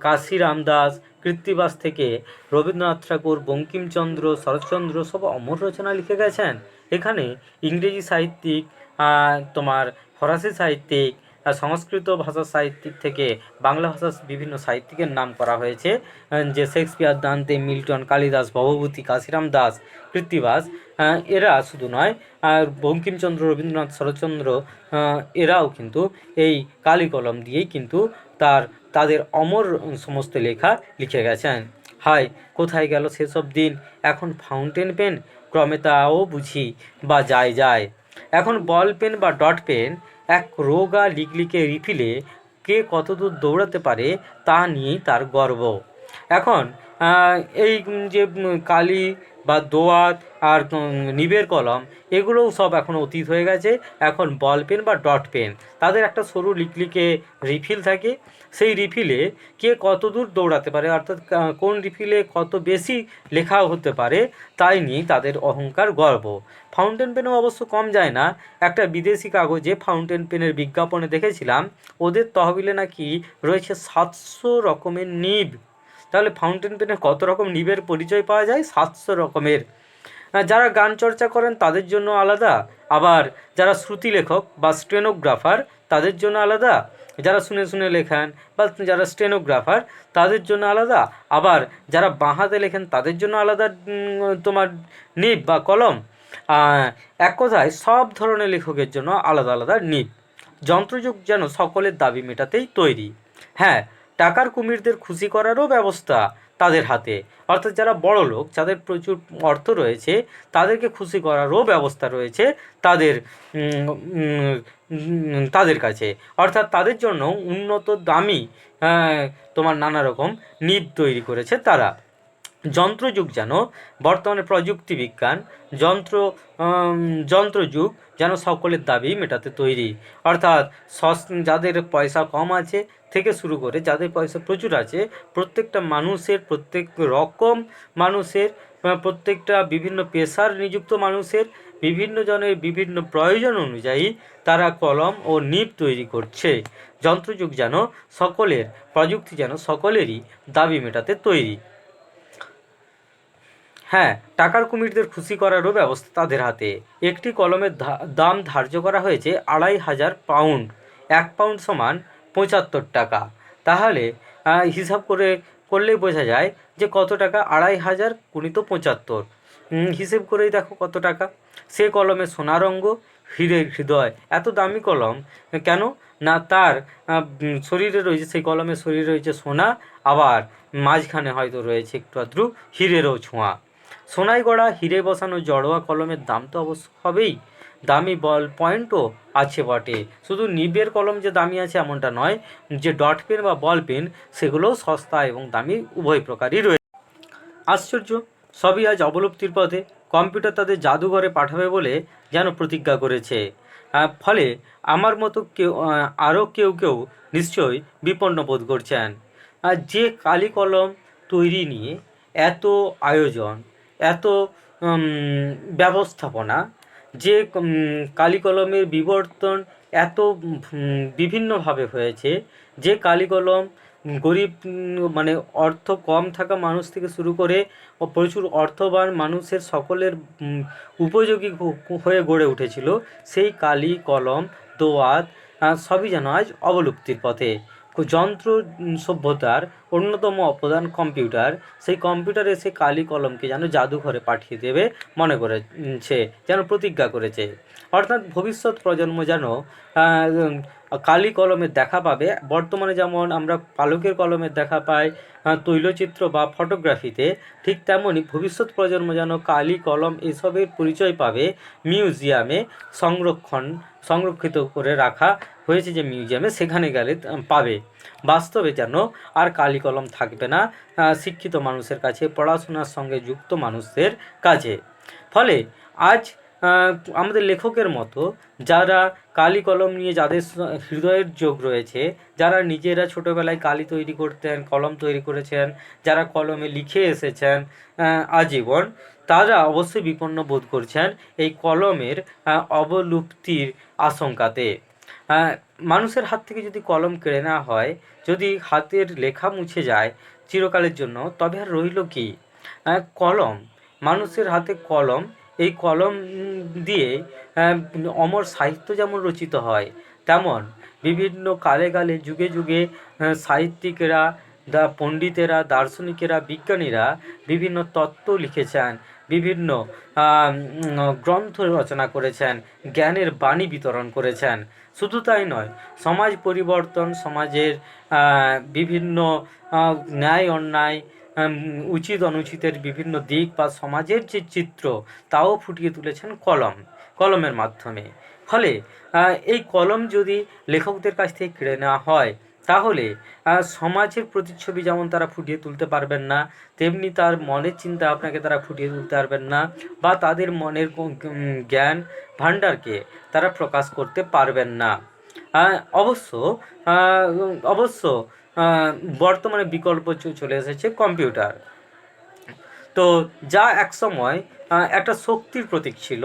কাশিরাম দাস, কৃত্তিবাস থেকে রবীন্দ্রনাথ ঠাকুর, বঙ্কিমচন্দ্র, শরৎচন্দ্র সব অমর রচনা লিখে গেছেন। এখানে ইংরেজি সাহিত্যিক, তোমার ফরাসি সাহিত্যিক, সংস্কৃত ভাষার সাহিত্যিক থেকে বাংলা ভাষার বিভিন্ন সাহিত্যিকের নাম করা হয়েছে, যে শেক্সপিয়ার, দান্তে, মিল্টন, কালিদাস, ভবভূতি, কাশিরাম দাস, কৃত্তিবাস। এরা শুধু নয়, আর বঙ্কিমচন্দ্র, রবীন্দ্রনাথ, শরৎচন্দ্র এরাও কিন্তু এই কালি কলম দিয়েই কিন্তু তাদের অমর সমস্ত লেখা লিখে গেছেন। হায়, কোথায় গেল সেসব দিন! এখন ফাউন্টেন পেন ক্রমে তাও বুঝি বা যায়। এখন বল পেন বা ডট পেন এক রোগা লিকলিকে রিফিলে কে কতদূর দৌড়াতে পারে তা নিয়েই তার গর্ব। এখন এই যে কালি বা দোয়াত আর নিবের কলম, এগুলোও সব এখন অতীত হয়ে গেছে। এখন বল পেন বা ডট পেন, তাদের একটা সরু লিকলিকে রিফিল থাকে, সেই রিফিলে কে কত দূর দৌড়াতে পারে, অর্থাৎ কোন রিফিলে কত বেশি লেখা হতে পারে তাই নিয়েই তাদের অহংকার, গর্ব। ফাউন্টেন পেনও অবশ্য কম যায় না। একটা বিদেশি কাগজে ফাউন্টেন পেনের বিজ্ঞাপনে দেখেছিলাম ওদের তহবিলে নাকি রয়েছে 700 রকমের নিব। তাহলে ফাউন্টেন পেনের কত রকম নিবের পরিচয় পাওয়া যায়? 700 রকমের। যারা গান চর্চা করেন তাদের জন্য আলাদা, আবার যারা শ্রুতি লেখক বা স্টেনোগ্রাফার তাদের জন্য আলাদা, যারা শুনে শুনে লেখেন বা যারা স্টেনোগ্রাফার তাদের জন্য আলাদা, আবার যারা বাঁ হাতে লেখেন তাদের জন্য আলাদা তোমার নিব বা কলম। এক কথায় সব ধরনের লেখকের জন্য আলাদা আলাদা নিব। যন্ত্রযুগ যেন সকলের দাবি মেটাতেই তৈরি। হ্যাঁ, টাকার কুমিরদের খুশি করারও ব্যবস্থা তাদের হাতে, অর্থাৎ যারা বড় লোক, যাদের প্রচুর অর্থ রয়েছে, তাদেরকে খুশি করারও ব্যবস্থা রয়েছে তাদের কাছে। অর্থাৎ তাদের জন্য উন্নত দামি তোমার নানা রকম নিব তৈরি করেছে তারা। যন্ত্রযুগ যেন বর্তমানে প্রযুক্তি বিজ্ঞান, যন্ত্রযুগ যেন সকলের দাবি মেটাতে তৈরি। অর্থাৎ যাদের পয়সা কম আছে থেকে শুরু করে যাদের পয়সা প্রচুর আছে, প্রত্যেকটা মানুষের, প্রত্যেক রকম মানুষের, প্রত্যেকটা বিভিন্ন পেশার নিযুক্ত মানুষের, বিভিন্ন জনের বিভিন্ন প্রয়োজন অনুযায়ী তারা কলম ও নিব তৈরি করছে। যন্ত্রযুগ যেন সকলের, প্রযুক্তি যেন সকলেরই দাবি মেটাতে তৈরি। হ্যাঁ, টাকার কুমিরদের খুশি করারও ব্যবস্থা তাদের হাতে। একটি কলমের দাম ধার্য করা হয়েছে ২৫০০ পাউন্ড। ১ পাউন্ড সমান ৭৫ টাকা। তাহলে হিসাব করলেই বোঝা যায় যে কত টাকা। ২৫০০ গুণিত ৭৫, হিসেব করেই দেখো কত টাকা। সে কলমে সোনার অঙ্গ, হীরের হৃদয়। এত দামি কলম কেন? না তার শরীরে রয়েছে, সেই কলমের শরীরে রয়েছে সোনা, আবার মাঝখানে হয়তো রয়েছে একটু আধটু হীরেরও ছোঁয়া। সোনায় গড়া হিরে বসানো জড়োয়া কলমের দাম তো অবশ্য হবেই। দামি বল পয়েন্টও আছে বটে। শুধু নিবের কলম যে দামি আছে এমনটা নয়, যে ডট পেন বা বল পেন সেগুলোও সস্তা এবং দামি উভয় প্রকারই রয়েছে। আশ্চর্য, সবই আজ অবলুপ্তির পথে। কম্পিউটার তাদের জাদুঘরে পাঠাবে বলে যেন প্রতিজ্ঞা করেছে। ফলে আমার মতো আরও কেউ নিশ্চয়ই বিপন্ন বোধ করছেন। যে কালি কলম তৈরি নিয়ে এত আয়োজন, এত ব্যবস্থাপনা, যে কালি কলমের বিবর্তন এত বিভিন্নভাবে হয়েছে, যে কালি কলম গরিব মানে অর্থ কম থাকা মানুষ থেকে শুরু করে প্রচুর অর্থবান মানুষের সকলের উপযোগী হয়ে গড়ে উঠেছিল, সেই কালি কলম দোয়াত সবই যেন আজ অবলুপ্তির পথে। যন্ত্র সভ্যতার অন্যতম অবদান কম্পিউটার। সেই কম্পিউটার এসে কালি কলমকে যেন জাদুঘরে পাঠিয়ে দেবে মনে করেছে, যেন প্রতিজ্ঞা করেছে। অর্থাৎ ভবিষ্যৎ প্রজন্ম যেন কালি কলমের দেখা পাবে। বর্তমানে যেমন আমরা পালকের কলমের দেখা পাই তৈলচিত্র বা ফটোগ্রাফিতে, ঠিক তেমনই ভবিষ্যৎ প্রজন্ম যেন কালি কলম এসবের পরিচয় পাবে মিউজিয়ামে সংরক্ষিত করে রাখা হয়েছে, যে মিউজিয়ামে সেখানে গেলে পাবে। বাস্তবে যেন আর কালি কলম থাকবে না শিক্ষিত মানুষের কাছে, পড়াশোনার সঙ্গে যুক্ত মানুষদের কাছে। ফলে আজ আমাদের লেখকের মতো যারা কালি কলম নিয়ে যাদের হৃদয়ের যোগ রয়েছে, যারা নিজেরা ছোটোবেলায় কালি তৈরি করতেন, কলম তৈরি করেছেন, যারা কলমে লিখে এসেছেন আজীবন, তারা অবশ্যই বিপন্ন বোধ করছেন এই কলমের অবলুপ্তির আশঙ্কাতে। মানুষের হাত থেকে যদি কলম কেড়ে নেওয়া হয়, যদি হাতের লেখা মুছে যায় চিরকালের জন্য, তবে আর রইল কি? কলম, মানুষের হাতে কলম, এই কলম দিয়ে অমর সাহিত্য যেমন রচিত হয়, তেমন বিভিন্ন কালে কালে যুগে যুগে সাহিত্যিকেরা, পণ্ডিতেরা, দার্শনিকেরা, বিজ্ঞানীরা বিভিন্ন তত্ত্ব লিখেছেন, বিভিন্ন গ্রন্থ রচনা করেছেন, জ্ঞানের বাণী বিতরণ করেছেন। শুধু তাই নয়, সমাজ পরিবর্তন, সমাজের বিভিন্ন ন্যায় অন্যায়, উচিত অনুচিতের বিভিন্ন দিক বা সমাজের যে চিত্র, তাও ফুটিয়ে তুলেছেন কলমের মাধ্যমে। ফলে এই কলম যদি লেখকদের কাছ থেকে কেড়ে নেওয়া হয়, তাহলে সমাজের প্রতিচ্ছবি যেমন তারা ফুটিয়ে তুলতে পারবেন না, তেমনি তার মনের চিন্তা আপনাকে তারা ফুটিয়ে তুলতে পারবেন না, বা তাদের মনের জ্ঞান ভাণ্ডারকে তারা প্রকাশ করতে পারবেন না। অবশ্য বর্তমানে বিকল্প চলে এসেছে কম্পিউটার। তো যা একসময় একটা শক্তির প্রতীক ছিল,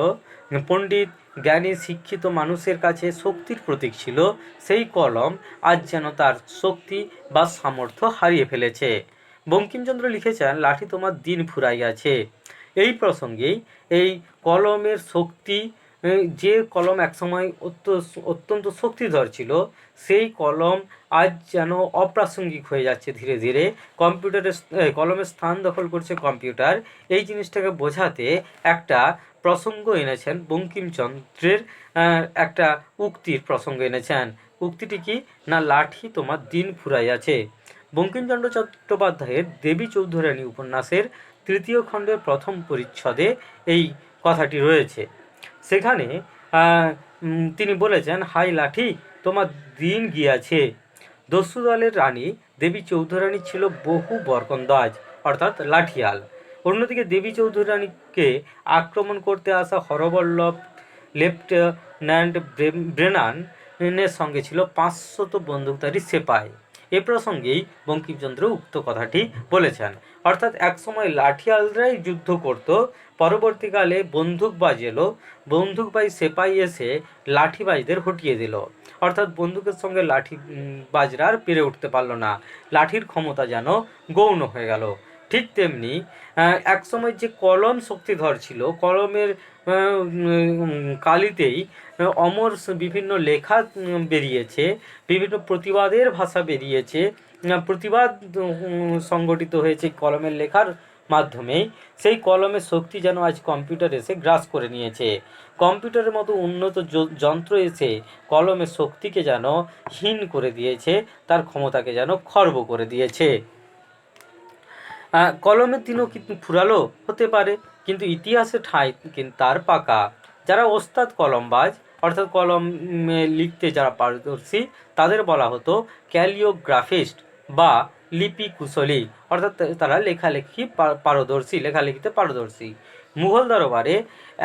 পণ্ডিত, জ্ঞানী, শিক্ষিত মানুষের কাছে শক্তির প্রতীক ছিল, সেই কলম আজ যেন তার শক্তি বা সামর্থ্য হারিয়ে ফেলেছে। বঙ্কিমচন্দ্র লিখেছেন, লাঠি তোমার দিন ফুরাইয়াছে। এই প্রসঙ্গেই এই কলমের শক্তি, যে কলম একসময় অত্যন্ত শক্তিধর ছিল, সেই কলম আজ যেন অপ্রাসঙ্গিক হয়ে যাচ্ছে ধীরে ধীরে। কলমের স্থান দখল করছে কম্পিউটার। এই জিনিসটাকে বোঝাতে একটা প্রসঙ্গ এনেছেন বঙ্কিমচন্দ্রের, একটা উক্তির প্রসঙ্গ এনেছেন। উক্তিটি কি না, লাঠি তোমার দিন ফুরাইয়াছে। বঙ্কিমচন্দ্র চট্টোপাধ্যায়ের দেবী চৌধুরানী উপন্যাসের ৩য় খণ্ডের ১ম পরিচ্ছদে এই কথাটি রয়েছে। সেখানে তিনি বলেছেন, হাই লাঠি তোমার দিন গিয়াছে। দস্যু দলের রানী দেবী চৌধুরানী ছিল বহু বরকন্দাজ, অর্থাৎ লাঠিয়াল। অন্যদিকে দেবী চৌধুরানীকে আক্রমণ করতে আসা হরবল্লভ লেফটেন্যান্ট ব্রেনানের সঙ্গে ছিল ৫০০ বন্দুকধারী সেপাই। এ প্রসঙ্গেই বঙ্কিমচন্দ্র উক্ত কথাটি বলেছেন। অর্থাৎ একসময় লাঠিয়ালরাই যুদ্ধ করত, পরবর্তীকালে বন্দুকবাজ এলো, বন্দুকবাজ সেপাই এসে লাঠিবাজদের হটিয়ে দিল। অর্থাৎ বন্দুকের সঙ্গে লাঠিবাজরা আর পেরে উঠতে পারলো না, লাঠির ক্ষমতা যেন গৌণ হয়ে গেল। ঠিক তেমনি একসময় যে কলম শক্তিধর ছিল, কলমের কালিতেই অমর বিভিন্ন লেখা বেরিয়েছে, বিভিন্ন প্রতিবাদের ভাষা বেরিয়েছে, প্রতিবাদ সংগঠিত হয়েছে কলমের লেখার মাধ্যমেই। সেই কলমের শক্তি যেন আজ কম্পিউটার এসে গ্রাস করে নিয়েছে। কম্পিউটারের মতো উন্নত যন্ত্র এসে কলমের শক্তিকে যেন হীন করে দিয়েছে, তার ক্ষমতাকে যেন খর্ব করে দিয়েছে। কলমের দিনও কিন্তু ফুরালো হতে পারে, কিন্তু ইতিহাসে ঠাঁই কিন্তু তার পাকা। যারা ওস্তাদ কলমবাজ, অর্থাৎ কলমে লিখতে যারা পারদর্শী, তাদের বলা হতো ক্যালিওগ্রাফিস্ট বা লিপি কুশলী, অর্থাৎ তারা লেখালেখি পারদর্শী, লেখালেখিতে পারদর্শী। মুঘল দরবারে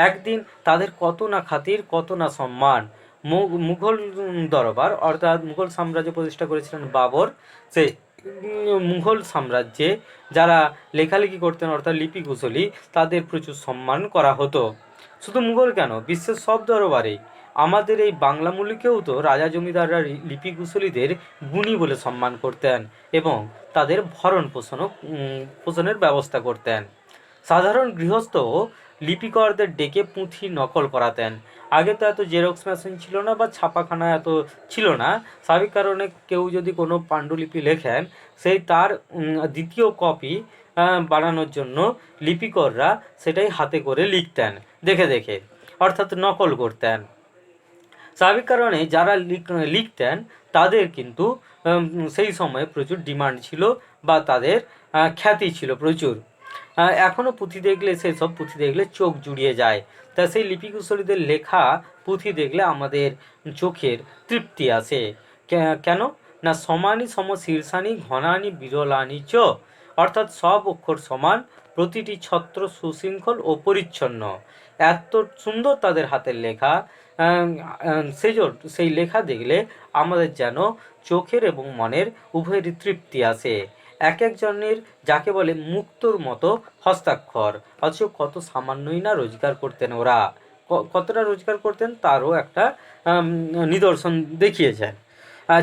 একদিন তাদের কত না খাতির, কত না সম্মান। মুঘল দরবার, অর্থাৎ মুঘল সাম্রাজ্য প্রতিষ্ঠা করেছিলেন বাবর, সেই মুঘল সাম্রাজ্যে যারা লেখালেখি করতেন, অর্থাৎ লিপি কুশলী, তাদের প্রচুর সম্মান করা হতো। শুধু মুঘল কেন, বিশ্বের সব দরবারে, আমাদের এই বাংলা মুলুকেও তো রাজা জমিদাররা লিপি কুশলীদের গুণী বলে সম্মান করতেন এবং তাদের ভরণ পোষণের ব্যবস্থা করতেন। সাধারণ গৃহস্থ লিপিকরদের ডেকে পুঁথি নকল করাতেন। আগে তো এত জেরক্স মেশিন ছিল না বা ছাপাখানা এত ছিল না। স্বাভাবিক কারণে কেউ যদি কোনো পাণ্ডুলিপি লেখেন, সেই তার দ্বিতীয় কপি বানানোর জন্য লিপিকররা সেটাই হাতে করে লিখতেন দেখে দেখে, অর্থাৎ নকল করতেন। স্বাভাবিক কারণে যারা লিখতেন তাদের কিন্তু সেই সময়ে প্রচুর ডিমান্ড ছিল বা তাদের খ্যাতি ছিল প্রচুর। এখনও পুঁথি দেখলে, সেই সব পুঁথি দেখলে চোখ জুড়িয়ে যায়। তা সেই লিপি কুশলীদের লেখা পুঁথি দেখলে আমাদের চোখের তৃপ্তি আসে। কেন না, সমানি সম শীর্ষানি ঘনানি বিরলানি চ, অর্থাৎ সব অক্ষর সমান, প্রতিটি ছত্র সুশৃঙ্খল ও পরিচ্ছন্ন। এত সুন্দর তাদের হাতের লেখা, সেই লেখা দেখলে আমাদের যেন চোখের এবং মনের উভয়েরই তৃপ্তি আসে। এক একজনের যাকে বলে মুক্তোর মতো হস্তাক্ষর, অথচ কত সামান্যই না রোজগার করতেন ওরা। কতটা রোজগার করতেন তারও একটা নিদর্শন দেখিয়েছেন।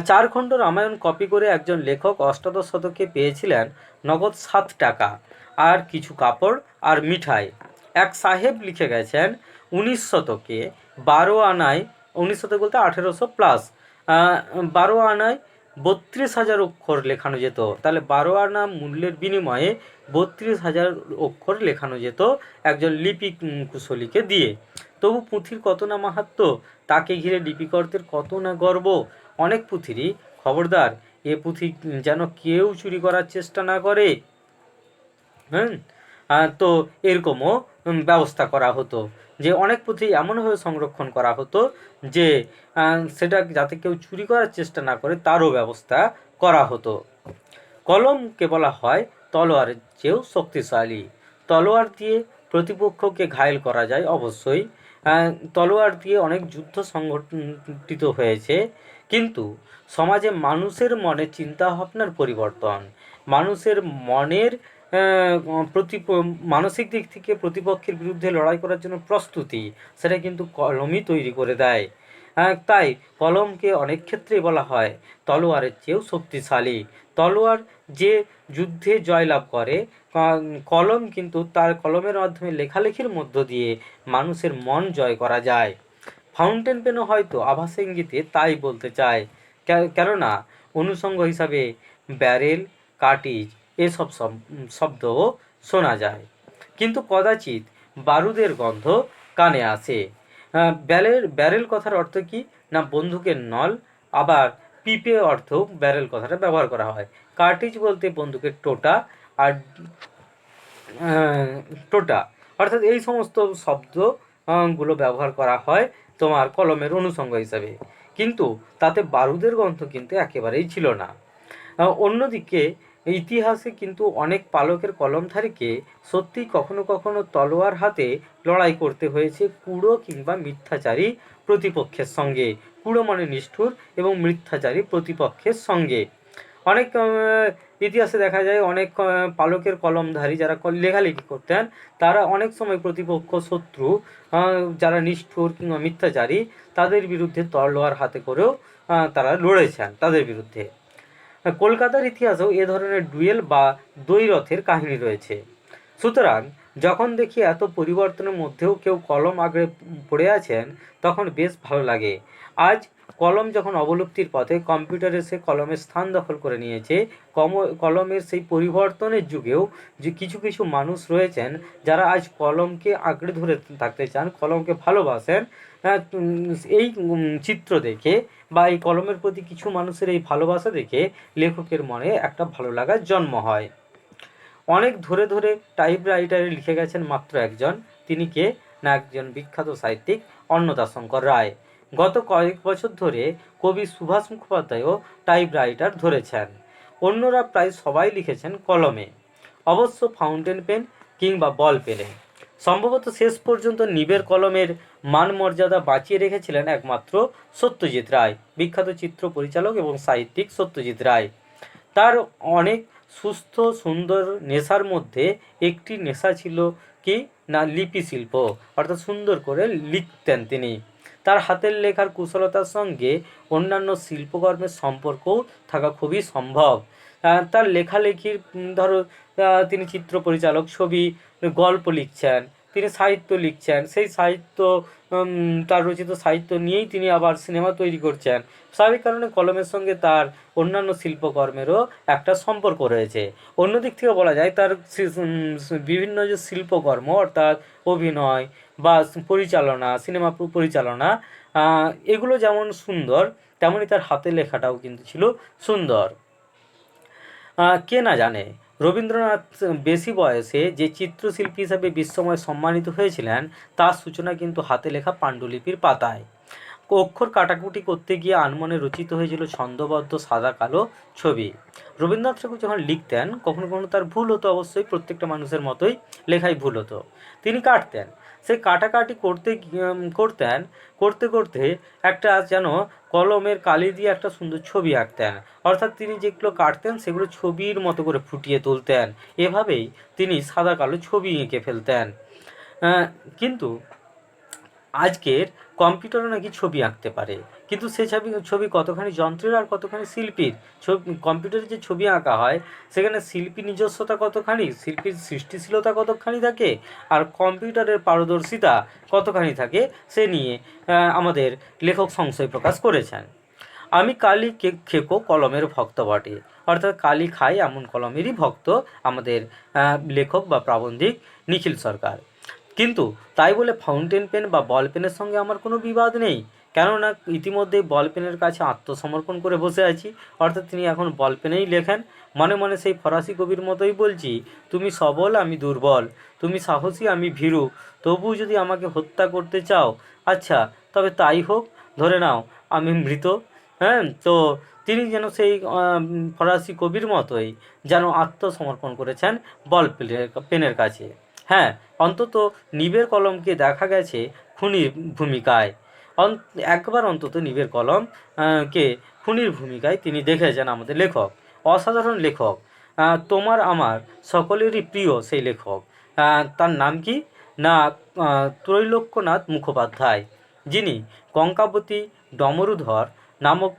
4 খণ্ড রামায়ণ কপি করে একজন লেখক অষ্টাদশ শতকে পেয়েছিলেন নগদ 7 টাকা আর কিছু কাপড় আর মিঠাই। এক সাহেব লিখে গেছেন 19 শতকে 12 আনায়, 19 শতক বলতে 1800+, 12 আনায় 32,000 অক্ষর লেখানো যেত। তাহলে 12 আনা মূল্যের বিনিময়ে 32,000 অক্ষর লেখানো যেত একজন লিপি কুশলীকে দিয়ে। তবু পুঁথির কত না মাহাত্ম্য, তাকে ঘিরে লিপিকরদের কত না গর্ব। অনেক পুঁথিরই খবরদার, এ পুঁথি যেন কেউ চুরি করার চেষ্টা না করে। তো এরকমও ব্যবস্থা করা হতো যে অনেক পুঁথি এমনভাবে সংরক্ষণ করা হতো যে সেটা যাতে কেউ চুরি করার চেষ্টা না করে তারও ব্যবস্থা করা হতো। কলমকে বলা হয় তলোয়ারের চেয়েও শক্তিশালী। তলোয়ার দিয়ে প্রতিপক্ষকে ঘায়েল করা যায় অবশ্যই, তলোয়ার দিয়ে অনেক যুদ্ধ সংগঠিত হয়েছে, কিন্তু সমাজে মানুষের মনে চিন্তাভাবনার পরিবর্তন, মানুষের মনের মানসিক দিক থেকে প্রতিপক্ষের বিরুদ্ধে লড়াই করার জন্য প্রস্তুতি, সেটা কিন্তু কলমই তৈরি করে দেয়। তাই কলমকে অনেক ক্ষেত্রেই বলা হয় তলোয়ারের চেয়েও শক্তিশালী। তলোয়ার যে যুদ্ধে জয়লাভ করে, কলম কিন্তু তার কলমের মাধ্যমে লেখালেখির মধ্য দিয়ে মানুষের মন জয় করা যায়। ফাউন্টেন পেনও হয়তো আভাসে ইঙ্গিতে তাই বলতে চায়, কেননা অনুষঙ্গ হিসাবে ব্যারেল, কার্টিজ এসব শব্দও শোনা যায়, কিন্তু কদাচিৎ বারুদের গন্ধ কানে আসে। ব্যারেল কথার অর্থ কি না, বন্দুকের নল, আবার পিপে অর্থেও ব্যারেল কথাটা ব্যবহার করা হয়। কার্টিজ বলতে বন্দুকের টোটা, আর টোটা, অর্থাৎ এই সমস্ত শব্দগুলো ব্যবহার করা হয় তোমার কলমের অনুষঙ্গ হিসাবে, কিন্তু তাতে বারুদের গন্ধ কিন্তু একেবারেই ছিল না। অন্যদিকে ইতিহাসে কিন্তু অনেক পালকের কলমধারীকে সত্যিই কখনো কখনো তলোয়ার হাতে লড়াই করতে হয়েছে কুড়ো কিংবা মিথ্যাচারী প্রতিপক্ষের সঙ্গে। কুড়ো মানে নিষ্ঠুর এবং মিথ্যাচারী প্রতিপক্ষের সঙ্গে। অনেক ইতিহাসে দেখা যায় অনেক পালকের কলমধারী যারা লেখালেখি করতেন, তারা অনেক সময় প্রতিপক্ষ, শত্রু, যারা নিষ্ঠুর কিংবা মিথ্যাচারী, তাদের বিরুদ্ধে তলোয়ার হাতে করেও তারা লড়েছেন তাদের বিরুদ্ধে। কলকাতার ইতিহাসেও এ ধরনের ডুয়েল বা দ্বৈরথের কাহিনী রয়েছে। সুতরাং যখন দেখি এত পরিবর্তনের মধ্যেও কেউ কলম আগড়ে পড়ে আছেন, তখন বেশ ভালো লাগে। আজ কলম যখন অবলুপ্তির পথে, কম্পিউটার এসে কলমের স্থান দখল করে নিয়েছে, কলমের সেই পরিবর্তনের যুগেও যে কিছু কিছু মানুষ রয়েছেন যারা আজ কলমকে আঁকড়ে ধরে থাকতে চান, কলমকে ভালোবাসেন। এই চিত্র দেখে বা এই কলমের প্রতি কিছু মানুষের এই ভালোবাসা দেখে লেখকের মনে একটা ভালো লাগার জন্ম হয়। অনেক ধরে ধরে টাইপরাইটারে লিখে গেছেন মাত্র একজন, তিনি কে না একজন বিখ্যাত সাহিত্যিক অন্নদাশঙ্কর রায়। গত কয়েক বছর ধরে কবি সুভাষ মুখোপাধ্যায়ও টাইপরাইটার ধরেছেন। অন্যরা প্রায় সবাই লিখেছেন কলমে, অবশ্য ফাউন্টেন পেন কিংবা বল পেনে। সম্ভবত শেষ পর্যন্ত নিবের কলমের মান মর্যাদা বাঁচিয়ে রেখেছিলেন একমাত্র সত্যজিৎ রায়, বিখ্যাত চিত্র পরিচালক এবং সাহিত্যিক সত্যজিৎ রায়। তার অনেক সুস্থ সুন্দর নেশার মধ্যে একটি নেশা ছিল কি না লিপি শিল্প, অর্থাৎ সুন্দর করে লিখতেন তিনি। তার হাতের লেখার কুশলতার সঙ্গে অন্যান্য শিল্পকর্মের সম্পর্কও থাকা খুবই সম্ভব। তার লেখালেখির ধরো তিনি চিত্র পরিচালক, ছবি, গল্প লিখছেন, তিনি সাহিত্য লিখছেন, সেই সাহিত্য তার রচিত সাহিত্য নিয়েই তিনি আবার সিনেমা তৈরি করছেন। স্বাভাবিক কারণে কলমের সঙ্গে তার অন্যান্য শিল্পকর্মেরও একটা সম্পর্ক রয়েছে। অন্য দিক থেকে বলা যায় তার বিভিন্ন যে শিল্পকর্ম, অর্থাৎ অভিনয় বা পরিচালনা, সিনেমা পরিচালনা, এগুলো যেমন সুন্দর, তেমনই তার হাতের লেখাটাও কিন্তু ছিল সুন্দর। কে না জানে রবীন্দ্রনাথ বেশি বয়সে যে চিত্রশিল্পী হিসাবে বিশ্বময় সম্মানিত হয়েছিলেন, তার সূচনা কিন্তু হাতে লেখা পাণ্ডুলিপির পাতায়। অক্ষর কাটাকুটি করতে গিয়ে আনমনে রচিত হয়েছিল ছন্দবদ্ধ সাদা কালো ছবি। রবীন্দ্রনাথ ঠাকুর যখন লিখতেন, কখনো কখনো তার ভুল হতো, অবশ্যই প্রত্যেকটা মানুষের মতোই লেখায় ভুল হতো, তিনি কাটতেন। সেই কাটাকাটি করতে করতে একটা যেন কলমের কালি দিয়ে একটা সুন্দর ছবি আঁকতেন, অর্থাৎ তিনি যেগুলো কাটতেন সেগুলো ছবির মতো করে ফুটিয়ে তুলতেন। এভাবেই তিনি সাদা কালো ছবি এঁকে ফেলতেন। কিন্তু আজকের কম্পিউটারও নাকি ছবি আঁকতে পারে, কিন্তু সে ছবি কতখানি যন্ত্রের আর কতখানি শিল্পীর। কম্পিউটারে যে ছবি আঁকা হয় সেখানে শিল্পী নিজস্বতা কতখানি, শিল্পীর সৃষ্টিশীলতা কতখানি থাকে, আর কম্পিউটারের পারদর্শিতা কতখানি থাকে, সে নিয়ে আমাদের লেখক সংশয় প্রকাশ করেছেন। আমি কালি খেকো কলমের ভক্ত বটে, অর্থাৎ কালি খাই এমন কলমেরই ভক্ত আমাদের লেখক বা প্রাবন্ধিক নিখিল সরকার। কিন্তু তাই বলে ফাউন্টেন পেন বা বল পেনের সঙ্গে আমার কোনো বিবাদ নেই, কেননা ইতিমধ্যেই বল পেনের কাছে আত্মসমর্পণ করে বসে আছি, অর্থাৎ তিনি এখন বল পেনেই লেখেন। মনে মনে সেই ফরাসি কবির মতোই বলছি, তুমি সবল আমি দুর্বল, তুমি সাহসী আমি ভীরু, তবু যদি আমাকে হত্যা করতে চাও, আচ্ছা তবে তাই হোক, ধরে নাও আমি মৃত। হ্যাঁ, তো তিনি যেন সেই ফরাসি কবির মতোই যেন আত্মসমর্পণ করেছেন বল পেনের কাছে। হ্যাঁ, অন্তত নিবের কলমকে দেখা গেছে খুনির ভূমিকায়, একবার অন্তত নিবের কলম কে খুনির ভূমিকায় তিনি দেখেছেন আমাদের লেখক, অসাধারণ লেখক, তোমার আমার সকলেরই প্রিয় সেই লেখক। তার নাম কি না ত্রৈলোক্যনাথ মুখোপাধ্যায়, যিনি কঙ্কাবতী ডমরুধর নামক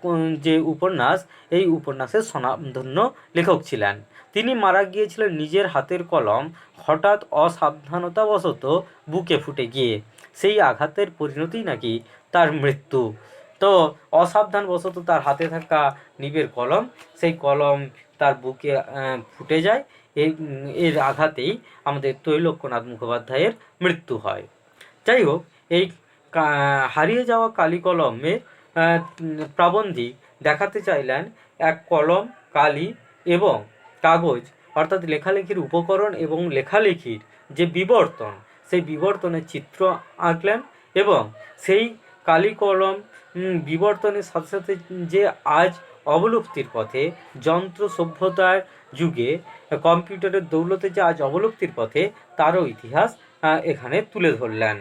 যে উপন্যাস, এই উপন্যাসের স্বনামধন্য লেখক ছিলেন। তিনি মারা গিয়েছিলেন নিজের হাতের কলম হঠাৎ অসাবধানতাবশত বুকে ফুটে গিয়ে, সেই আঘাতের পরিণতিই নাকি তার মৃত্যু। তো অসাবধানবশত তার হাতে থাকা নিবের কলম, সেই কলম তার বুকে ফুটে যায়, এর আঘাতেই আমাদের ত্রৈলোক্যনাথ মুখোপাধ্যায়ের মৃত্যু হয়। যাই হোক, এই হারিয়ে যাওয়া কালি কলমে প্রাবন্ধিক দেখাতে চাইলেন এক কলম, কালি এবং কাগজ, অর্থাৎ লেখালেখির উপকরণ এবং লেখালেখির যে বিবর্তন, সেই বিবর্তনের চিত্র আঁকলেন। এবং সেই কালি কলম বিবর্তনের সাথে সাথে যে আজ অবলুপ্তির পথে, যন্ত্র সভ্যতার যুগে কম্পিউটারের দৌলতে যে আজ অবলুপ্তির পথে, তারও ইতিহাস এখানে তুলে ধরলেন।